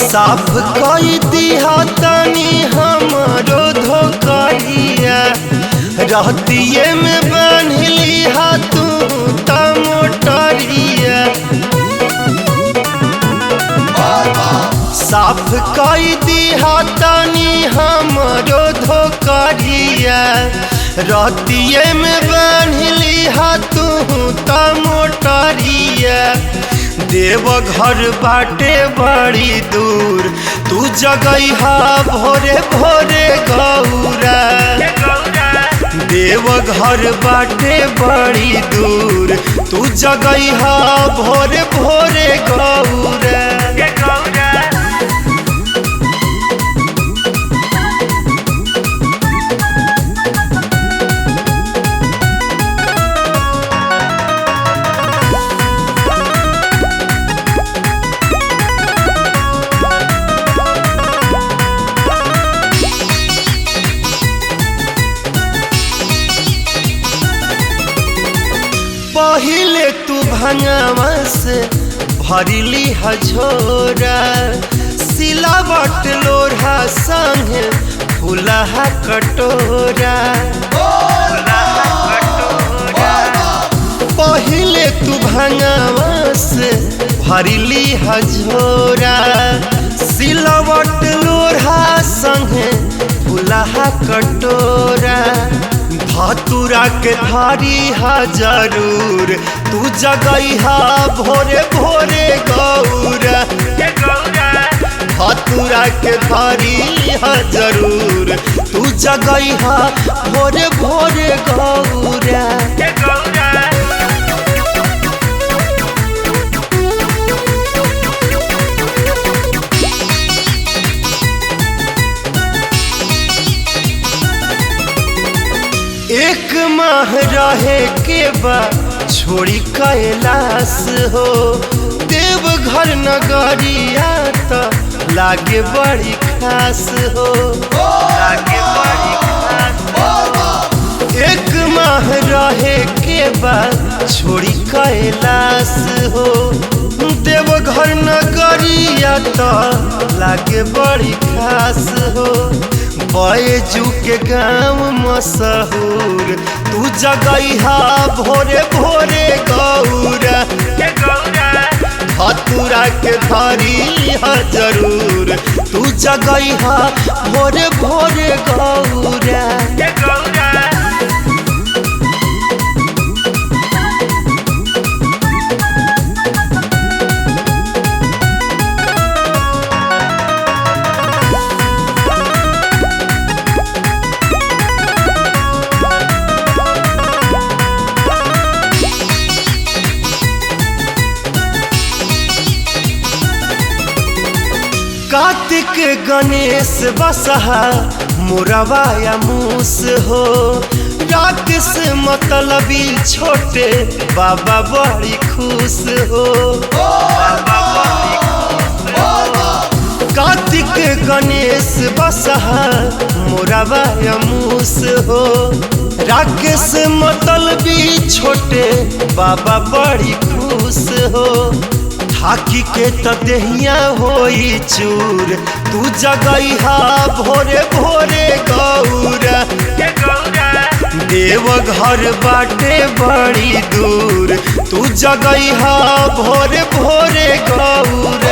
साफ कई दिहा तनी हमरो धोकरिया रहतिए में बांधली हा तू त मोटरिया। साफ कई दिहा तनी हमरो धोकरिया रहतिए में बांधली हा तू त मोटरिया। देवघर बाटे बड़ी दूर तू जगैहा भोरे भोरे गौरा। देवघर बाटे बड़ी दूर तू जगैहा भोरे भोरे गौरा। पहिले तू भंगवा से भरिली हझोरा सिलावट लोढ़ा संगे फुलहा कटोरा। पहिले तू भंगवा से भरिली हझोरा सिलावट लोढ़ा संगे फुलहा कटोरा। धतुरा के धारी हा जरूर तू जगैहा भोरे भोरे गौरा। धतुरा के धारी हा जरूर तू जगैहा भोरे भोरे गौरा। एक माह रहे के बाद छोड़ी कैलाश हो देवघर नगरिया त लागे बड़ी खास हो। एक माह रहे के बाद छोड़ी कैलाश हो देवघर नगरिया त लागे बड़ी खास हो। बैजू के गाँव मशहूर तू जगैहा भोरे भोरे गौरा। धतुरा के धारी हा जरूर तू जगैहा भोरे भोरे गौरा। कार्तिक गणेश बसहा मोरवा या मूस हो राकेश मतलबी छोटे बाबा बड़ी खुश हो। कार्तिक गणेश बसहा मोरवा या मूस हो राकेश मतलबी छोटे बाबा बड़ी खुश हो। थाकी के त देहिया होई चूर तू जगैहा भोरे भोरे गौरा। देवघर बाटे बड़ी दूर तू जगैहा भोरे भोरे गौरा।